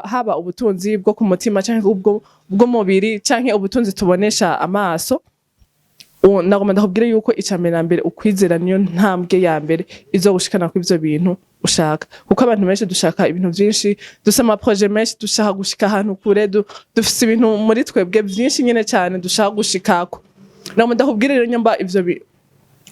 haba ubutunzi bwo ku mutima canke ubwo mubiri canke ubutunzi tubonesha amaso. Nagomba ndakubwire yuko icambere mbere ukwizera niyo ntambwe ya mbere izo gushikana ku ivyo bintu ushaka, kuko abantu benshi dushaka ibintu vyinshi, dufise ama projet menshi, dushaka gushika ahantu kure, dufise ibintu muri twebwe vyinshi nyene cyane dushaka gushikako. Nagomba ndakubwire rero nyamba ivyo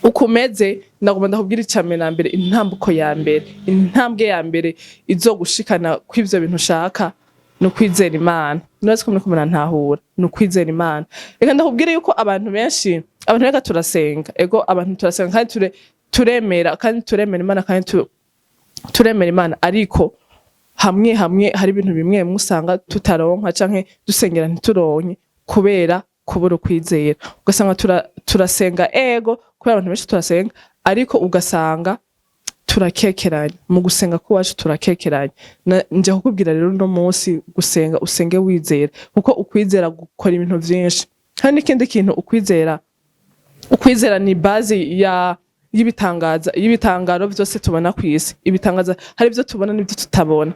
ukumeze, nagomba ndakubwire icambere mbere intambuko ya mbere, intambwe ya mbere izo gushikana ku ivyo bintu ushaka no kwizera Imana. Nose ko muriko ntahura no kwizera Imana. Reka ndakubwire yuko abantu benshi, abantu reka turasenga, ego abantu turasenga kandi turemera Imana kandi turemera Imana, ariko hamwe hari ibintu bimwe musanga tutaronka canke dusengera ntituronke kubera kubura kwizera. Ugasanga turasenga ego kubera abantu benshi turasenga, ariko ugasanga turakekeranya mu gusenga kwacu, turakekeranya. Nje kukubwira rero no munsi gusenga usenge wizera, kuko ukwizera gukora ibintu vyinshi. Kandi ikindi kintu ukwizera ni bazi y'ibitangaro vyose tubona kwisi. Ibitangaza hari ivyo tubona n'ivyo tutabona.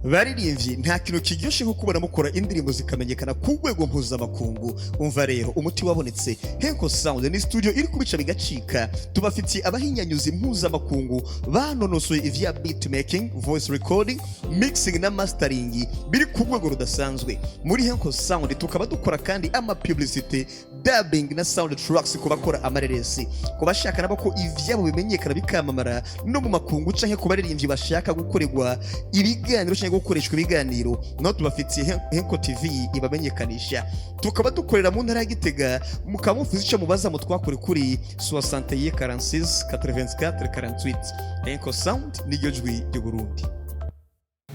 Baririmbyi nta kintu kiryoshe nko kubona mukora indirimbo zikamenyekana ku rwego mpuzamakungu. Umva rero umuti wabonetse. Henko Sound ni studio iri kubica bigacika. Tubafitiye abahinyanyuzi mpuzamakungu banonosoye ivya beat making, voice recording, mixing na mastering biri ku rwego rudasanzwe. Muri Henko Sound tukaba dukora kandi ama publicity, dubbing na sound tracks ku bakora amareresi, ku bashaka nabo ko ivyabo bimenyekana bikamamara no mu makungu canke ku baririmbyi bashaka gukorerwa ibiganiro canke gukoreshwa ibiganiro. No tubafitiye Henko TV ibamenyekanisha. Tukaba dukorera mu ntara ya Gitega, mukaba mufize ico mubaza mu twakore kuri 61 46 84 48. Henko Sound ni jwi ryo Burundi.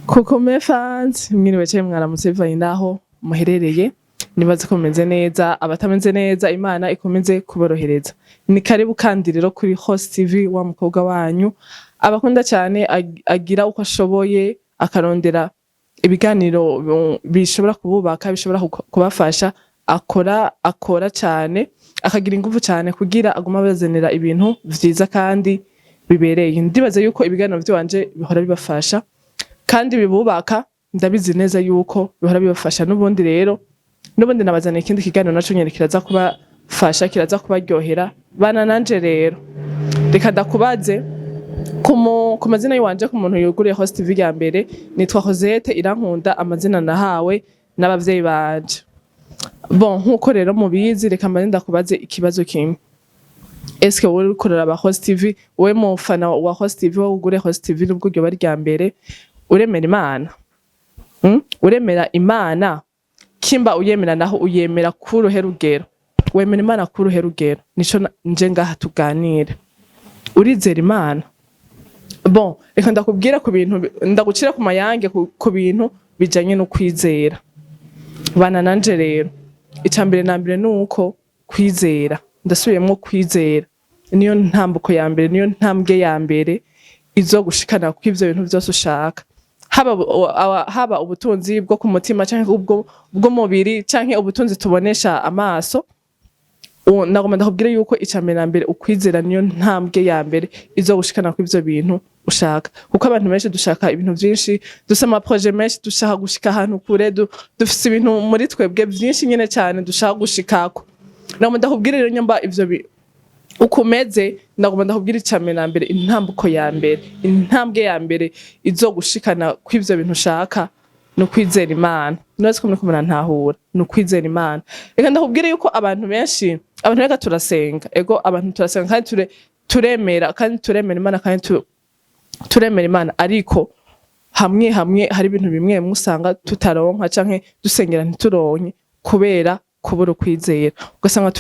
Kuko fans mwiriwe cyane mwaramutse bivanye naho muherereye, nibaze ko meze neza, abatameze neza Imana ikomeze kuborohereza. Ni karibu kandi rero kuri Host TV wa mukobwa wanyu abakunda cyane, agira uko ashoboye akarondera ibiganiro bishobora kububaka, bishobora kubafasha, akora cyane, akagira ingufu cyane kugira aguma bazanira ibintu vyiza kandi bibereye. Ndibaza yuko ibiganiro byanje bihora bibafasha kandi bibubaka, ndabizi neza yuko bihora bibafasha. Nubundi nabazaniye ikindi kiganiro naco nyene kiraza kubafasha, kiraza kubaryohera. Bana nanje rero reka ndakubaze ku mazina yiwanje, ku muntu yuguriye Host TV ya mbere, nitwa Rosette Irankunda, amazina nahawe n'abavyeyi banje. Bon, nkuko rero mubizi, reka mbane ndakubaze ikibazo kimwe. Eske wowe ukorera aba Host TV, wowe mufana wa Host TV, wowe uguriye Host TV nubwo ryo bari rya mbere, uremera Imana? Uremera Imana? Kimba uyemera naho uyemera kuruhe rugero? Wemera Imana kuruhe rugero? Nico nje ngaha tuganire. Urizera Imana? Bon, reka ndakubwira ku bintu, ndagucira ku mayange ku bintu bijanye no kwizera. Bana nanje rero icambere nambere nuko kwizera, ndasubiyemo kwizera niyo ntambuko ya mbere, niyo ntambwe ya mbere izo gushikana ku ivyo bintu vyose ushaka. Haba ubutunzi bwo ku mutima canke ubwo mubiri canke ubutunzi tubonesha amaso. Nagomba ndakubwire yuko icambere mbere ukwizera niyo ntambwe ya mbere izo gushikana ku ivyo bintu ushaka, kuko abantu benshi dushaka ibintu vyinshi, dufise ama projet menshi, dushaka gushika ahantu kure, dufise ibintu muri twebwe vyinshi nyene cyane dushaka gushikako. Nagomba ndakubwire rero nyamba ivyo ukumeze, nagomba ndakubwire icambere mbere intambuko ya mbere, intambwe ya mbere izo gushikana ku ivyo bintu ushaka no kwizera Imana. Nose ko muriko ntahura no kwizera Imana. Reka ndakubwire yuko abantu benshi, abantu reka turasenga, ego abantu turasenga kandi turemera Imana kandi turemera Imana, ariko hamwe hari ibintu bimwe musanga tutaronka canke dusengera ntituronke kubera kubura kwizera. Ugasanga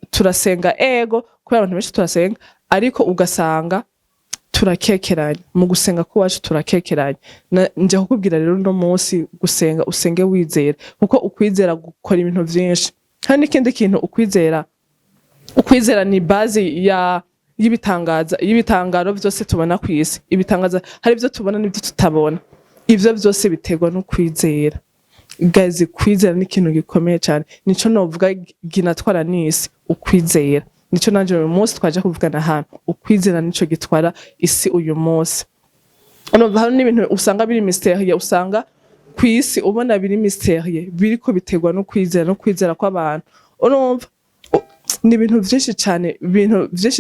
turasenga ego kubera abantu benshi turasenga, ariko ugasanga turakekeranya mu gusenga kwacu, turakekeranya. Nje kukubwira rero no munsi gusenga usenge wizera, kuko ukwizera gukora ibintu vyinshi. Kandi ikindi kintu ukwizera ni bazi y'ibitangaro vyose tubona kwisi. Ibitangaza hari ivyo tubona n'ivyo tutabona. Ivyo vyose biterwa no kwizera. Guys, kwizera ni ikintu gikomeye cyane. Nico novuga ginatwara n'isi, ukwizera. Nico nanje uyu munsi twaje kuvugana hano. Ukwizera nico gitwara isi uyu munsi. urumva hari n'ibintu usanga biri mystérieux usanga kwisi ubona biri mystérieux biriko bitegwa no kwizera kw'abantu urumva ni ibintu vyinshi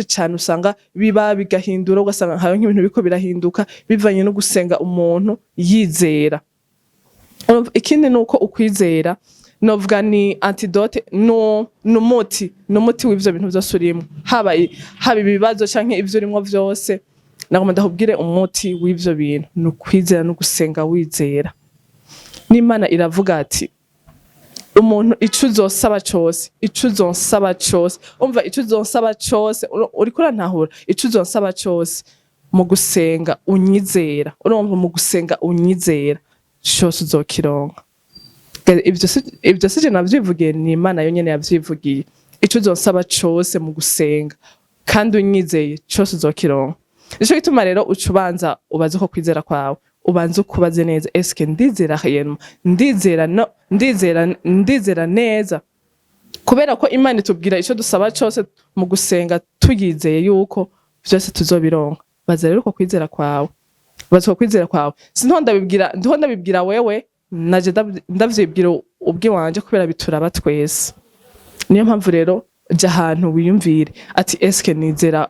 cyane usanga biba bigahindura ugasanga hari nk'ibintu biko birahinduka bivanye no gusenga umuntu yizera. Ikindi nuko ukwizera novuga ni antidote n'umuti w'ivyo bintu vyose urimo haba ibibazo canke ivyo urimo vyose nagomba ndakubwire umuti w'ivyo bintu ni ukwizera no gusenga wizera. N'Imana iravuga ati umuntu ico uzosaba cose umva ico uzosaba cose uriko urantahura ico uzosaba cose mu gusenga unyizera urumva mu gusenga unyizera cose uzokironka. Ibyo sije navyivugiye ni Imana yonyene yavyivugiye ico uzosaba cose mu gusenga kandi unyizeye cose uzokironka. Nico gituma rero ucubanza ubaze ko kwizera kwawe ubanze ukubaze neza eske ndizera réellement ndizera neza kubera ko Imana itubwira ico dusaba cose mu gusenga tuyizeye yuko byose tuzobironka. Baza rero ko kwizera kwawe sinto ndabibwira wewe naje ndavyibwira ubwi wanje kubera bituraba twese. Niyo mpamvu rero ja ahantu wiyumvire ati eske nizera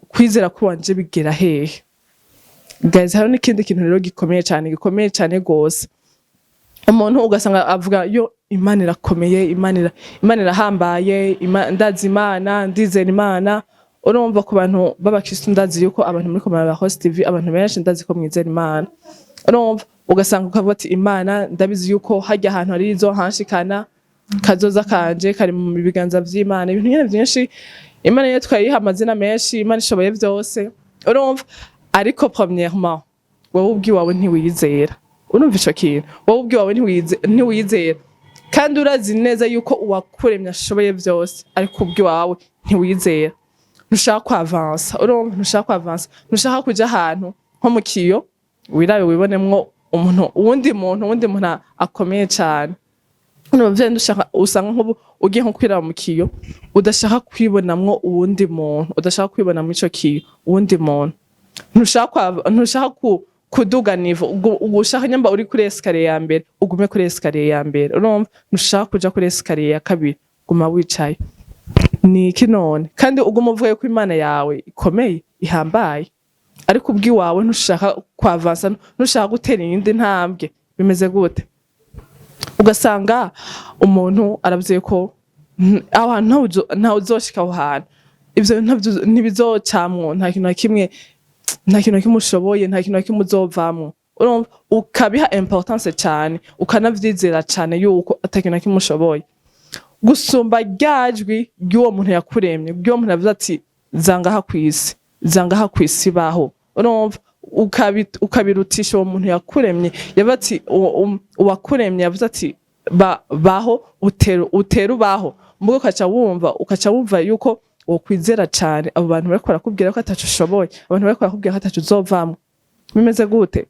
kwizera kwanje bigera hehe. Guys, hari n'ikindi kintu rero gikomeye cyane gose. Umuntu ugasanga avuga yo Imana irakomeye, Imana irahambaye, ndazi Imana, ndizera Imana. Urumva ku bantu b'abakristo ndazi yuko abantu muri komera ba Host TV abantu benshi ndazi ko mwizera Imana. Urumva ugasanga ukavuga ati Imana ndabizi yuko hajya ahantu ari izo hanshikana kazoza kanje kari mu biganza vy'Imana. Ibintu nyene byinshi Imana yo twayiha amazina menshi, Imana ishoboye vyose. Urumva ariko premièrement wowe ubwiwawe ntiwizera. Urumva ico kintu wowe ubwiwawe ntiwizera kandi urazi neza yuko uwakuremye ashoboye vyose ariko ubwiwawe ntiwizera. Ntushaka kwavansa urumva ntushaka kuja ahantu nko mu kiyo wirabe wibonemwo uwundi muntu akomeye cyane. Urumva ndushaka usanga nk'ubu ugiye nko kwiraba mu kiyo udashaka kwibonamwo uwundi muntu udashaka kwibona mu ico kiyo uwundi muntu ntushaka kuduga nivo ugushaka nyamba uri kuri escalier ya mbere ugume kuri escalier ya mbere urumva ntushaka kuja kuri escalier ya kabiri guma wicaye. Ni iki none kandi uguma uvuga ko Imana yawe ikomeye ihambaye ariko ubwiwawe ntushaka kwavansa ntushaka gutera iyindi ntambwe bimeze gute. Ugasanga umuntu aravuze ko aho hantu ntawe uzoshika aho hantu ivyo ntibizocamwo nta kintu kimwe ushoboye nta kintu kimwe uzovamwo urumva ukabiha importance cyane ukanavyizera cyane yuko atakintu kimwe ushoboye gusumba ryajwi ry'uwo muntu yakuremye ry'uwo muntu yavuze ati zangaha kwisi baho urumva ukabirutisha uwo muntu yakuremye yavuze ati uwakuremye yavuze ati baho ubaho mbwo ukaca wumva yuko wokwizera cyane abo bantu bariko barakubwira ko atacu ushoboye abantu bariko barakubwira ko atacu uzovamwo bimeze gute.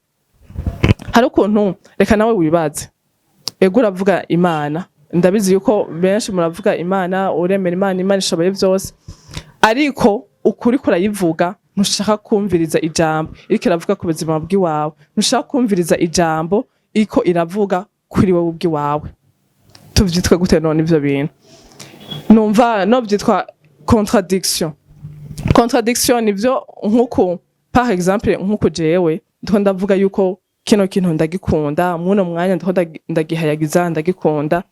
Hari ukuntu reka nawe wibaze ego uravuga Imana ndabizi yuko benshi muravuga Imana uremera Imana ishoboye vyose ariko ukuri kurayivuga ntushaka kumviriza ijambo iriko iravuga ku buzima bw'iwawe ntushaka kumviriza ijambo iko iravuga kuri wowe ubwiwawe. Tuvyitwe gute none ivyo bintu numva no byitwa contradiction nivyo nkuko par exemple nkuko jewe ndiko ndavuga yuko kino kintu ndagikunda muno mwanya ndiko ndagihayagiza ndagikunda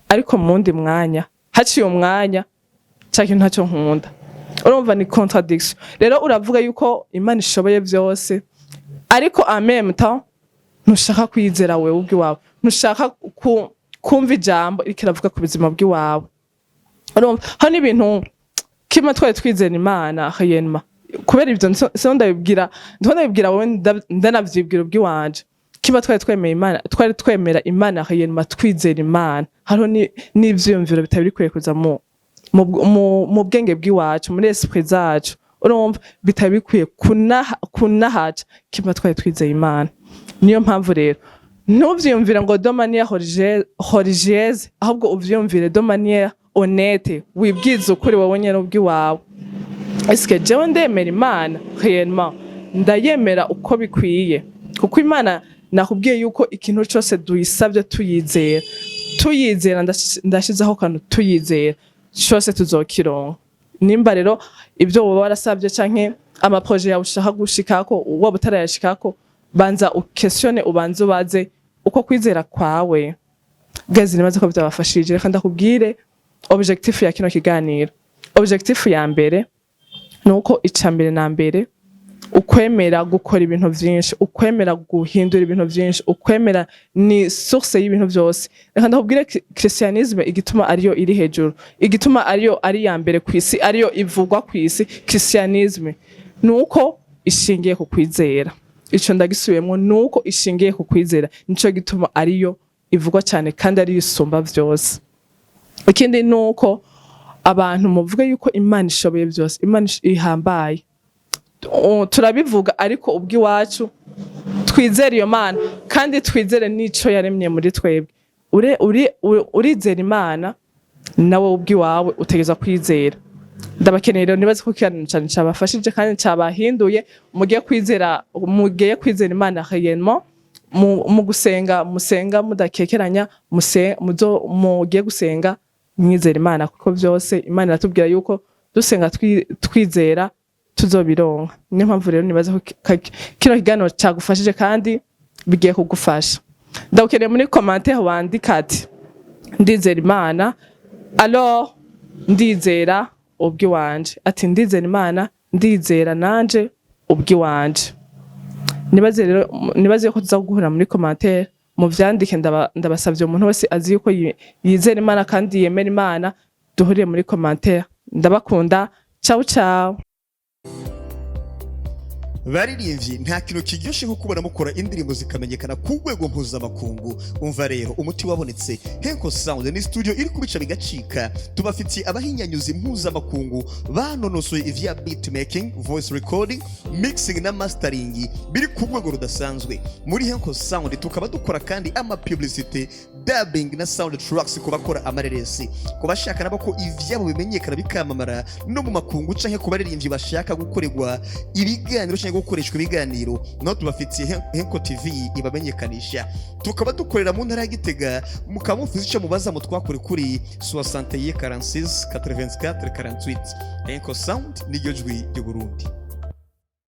ariko mundi mwanya haciye umwanya cyaki ntacyo nkunda urumva ni contradiction. Rero uravuga yuko Imana ishoboye vyose ariko en même temps ntushaka kwizera wewe ubwiwawe ntushaka kumva ijambo ikiravuga ku buzima bw'iwawe. Urumva hani ibintu kima twari twizera Imana réellement kubera ivyo so ndabibwira wowe ndanavyibwira ubwiwanje kima twari twemera Imana réellement twizera Imana hariho n'ivyiyumviro bitabiri kwiye kuza mu bwenge bw'iwacu muri esprit zacu urumva bitabikwiye kunahaca kima twari twizeye Imana. Niyo mpamvu rero ntuvyiyumvire ngo de manière religieuse ahubwo uvyiyumvire de manière honnête wibwiza ukuri wowe nyene ubwiwawe. Est-ce que jewe ndemera Imana réellement ndayemera uko bikwiye kuko Imana nakubwiye yuko ikintu cyose duyisabye tuyizera ndashizeho kantu tuyizera cyose tuzokironka. Nimba rero ibyo wowe warasabye canke amaproje yawe ushaka gushikako waba utarayashikako, banza ukesione, ubanze ubaze uko kwizera kwawe gazi nibaze ko byabafashije. Reka ndakubwire objectif ya kino kiganiro. Objectif ya mbere nuko icambere na mbere ukwemera gukora ibintu byinshi, ukwemera guhindura ibintu byinshi, ukwemera ni source y'ibintu byose. Reka ndakubwire Christianisme igituma ariyo iri hejuru, igituma ariyo ari ya mbere kwisi, ariyo ivugwa kwisi. Christianisme nuko ishingiye ku kwizera. Ico ndagisubiyemo, nuko ishingiye ku kwizera, nico gituma ariyo ivugwa cyane kandi ari isumba byose. Ikindi nuko abantu muvuga yuko Imana ishoboye byose, Imana ihambaye, turabivuga ariko ubwi wacu twizera iyo Mana kandi twizere nico yaremye muri twebwe. Urizera Imana nawe ubwi wawe utegeza kwizera. Ndabakeneye rero nibaze ko cyane cyabafashije kandi cyabahinduye. Mugiye kwizera Imana réellement, mu gusenga musenga mudakekeranya, mugiye gusenga mwizera Imana kuko byose Imana iratubwira yuko dusenga twizera tuzobironka. Niyo mpamvu rero nibaze ko kino kiganiro cyagufashije kandi bigiye kugufasha. Ndagukeneye muri commentaire wandika ati ndizera Imana, alors ndizera ubwi wanje, ati ndizera Imana, ndizera nanje ubwi wanje. Nibaze ko tuzaguhura muri commentaire mu vyandike. Ndabasavye umuntu wese azi yuko yizera Imana kandi yemera Imana, duhurire muri commentaire. Ndabakunda, ciao ciao. Baririmbyi nta kintu kiryoshe nko kubona mukora indirimbo zikamenyekana ku rwego mpuzamakungu. Umva rero umuti wabonetse. Henko Sound ni studio iri kubica bigacika. Tubafitiye abahinyanyuzi mpuzamakungu banonosoye ivya beatmaking, voice recording, mixing na mastering biri ku rwego rudasanzwe. Muri Henko Sound tukaba dukora kandi ama publicity, dubbing na sound tracks ku bakora amareresi, ku bashaka nabo ko ivyabo bimenyekana bikamamara no mu makungu canke ku baririmbyi bashaka gukorerwa ibiganiro canke gukoreshwa ibiganiro. No tubafitiye Henko TV ibamenyekanisha. Tukaba dukorera mu ntara ya Gitega, mukaba mufize ico mubaza mutwakure kuri 61 46 84 48. Henko Sound ni ryo jwi ry'u Burundi.